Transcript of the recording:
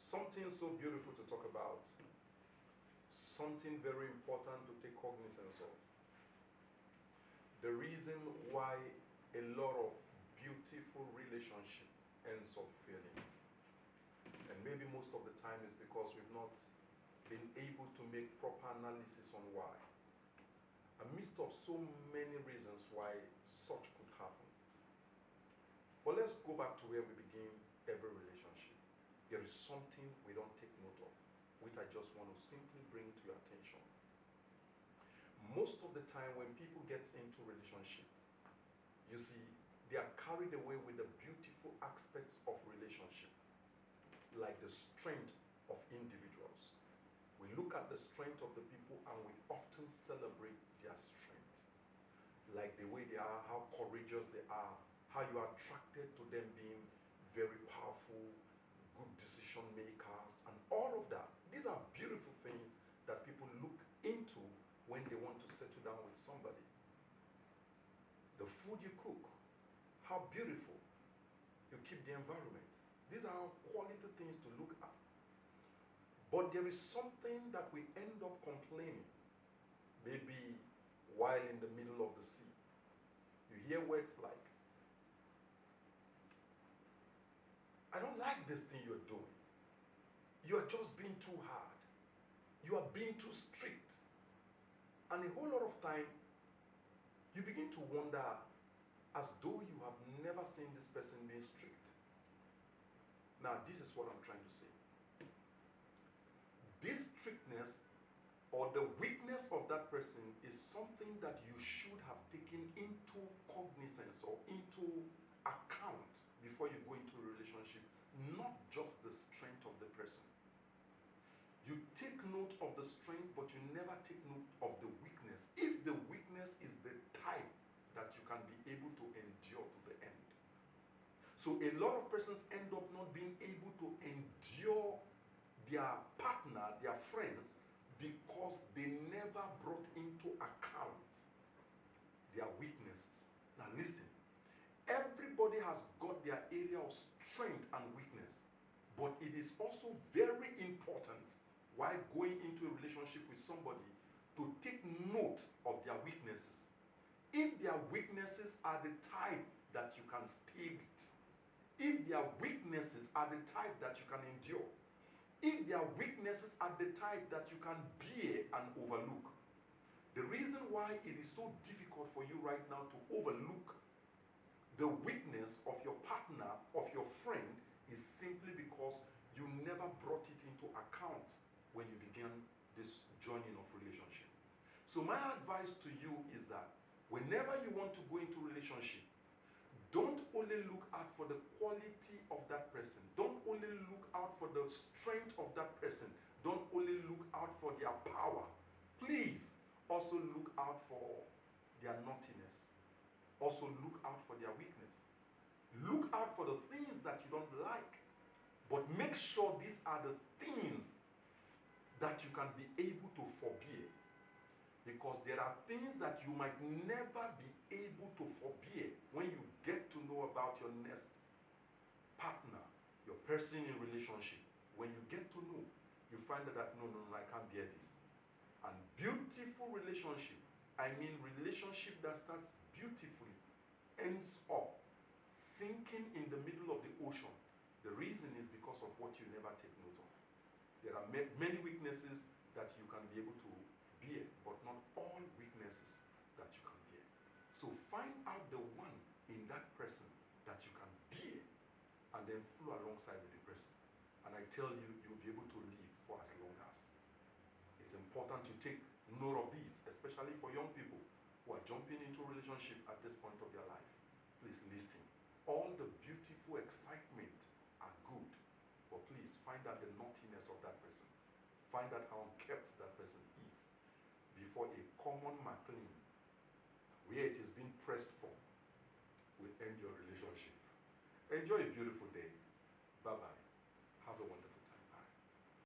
Something so beautiful to talk about, something very important to take cognizance of. The reason why a lot of beautiful relationship ends up failing. And maybe most of the time is because we've not been able to make proper analysis on why. Amidst of so many reasons why such could happen. But let's go back to where we begin every relationship. There is something we don't take note of, which I just want to simply bring to your attention. Most of the time when people get into relationship, you see, they are carried away with the beautiful aspects of relationship, like the strength of individuals. We look at the strength of the people and we often celebrate their strength. Like the way they are, how courageous they are, how you are attracted to them being very powerful, good decision makers, and all of that. These are beautiful things that people look into when they want to settle down with somebody. The food you cook, how beautiful. You keep the environment. These are quality things to look at. But there is something that we end up complaining, maybe while in the middle of the sea. You hear words like, I don't like this thing you're doing. You are just being too hard. You are being too strict. And a whole lot of time, you begin to wonder as though you have never seen this person being strict. Now, this is what I'm trying to say. This strictness or the weakness of that person is something that you should have taken into cognizance or into account before you go into a relationship, not just the strength of the person. You take note of the strength, but you never take note of the weakness. If the weakness is the type that you can be able to endure to the end. So a lot of persons end up not being able to endure their partner, their friends, because they never brought into account their weaknesses. Now listen, everybody has got their area of strength and weakness, but it is also very important while going into a relationship with somebody to take note of their weaknesses. If their weaknesses are the type that you can stay with, if their weaknesses are the type that you can endure, if their weaknesses are the type that you can bear and overlook. The reason why it is so difficult for you right now to overlook the weakness of your partner, of your friend, is simply because you never brought it into account when you began this journey of relationship. So my advice to you is that whenever you want to go into a relationship, don't only look out for the quality of that person. Don't only look out for the strength of that person. Don't only look out for their power. Please also look out for their naughtiness. Also look out for their weakness. Look out for the things that you don't like. But make sure these are the things that you can be able to forbear. Because there are things that you might never be able to forbear when you get to know about your next partner, your person in relationship. When you get to know, you find that no, I can't bear this. And beautiful relationship, I mean relationship that starts beautifully, ends up sinking in the middle of the ocean. The reason is because of what you never take note of. There are many weaknesses that you can be able to bear, but not all weaknesses that you can bear. So find out the one in that person that you can bear, and then flow alongside with the person. And I tell you, you'll be able to live for as long as. It's important to take note of these, especially for young people who are jumping into a relationship at this point of their life. Please listen. All the beautiful excitement are good, but please find out the naughtiness of that person. Find out how unkept that person is before a common McLean, where it is being pressed for, will end your relationship. Enjoy a beautiful day. Bye-bye.